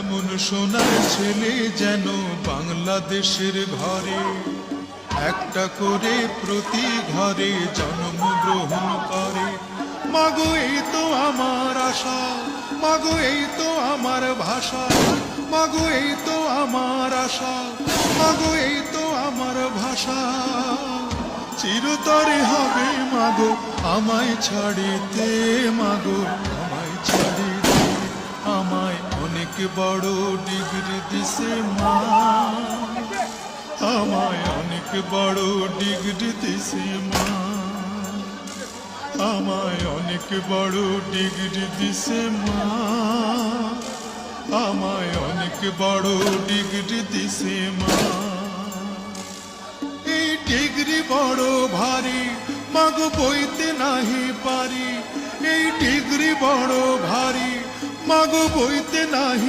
এমন সোনার ছেলে যেন বাংলাদেশের ঘরে একটা করে প্রতি ঘরে জন্মগ্রহণ করে। মাগো এই তো আমার আশা, মাগো এই তো আমার ভাষা, মাগো এই তো আমার আশা, মাগো এই তো আমার ভাষা। চিরতরে হবে মাগো আমায় ছাড়িতে, মাগো আমায় ছাড়িতে। আমায় অনেক বড় ডিগ্রি দিছে মা, আমায় অনেক বড় ডিগ্রি দিছে মা, আমায় অনেক বড় ডিগ্রি দিছে মা, আমায় অনেক বড় ডিগ্রি দিছে মা। এই ডিগ্রি বড় ভারী, মাগো বইতে নাহি পারি। এই ডিগ্রি বড় ভারী, মাগো বইতে নাহি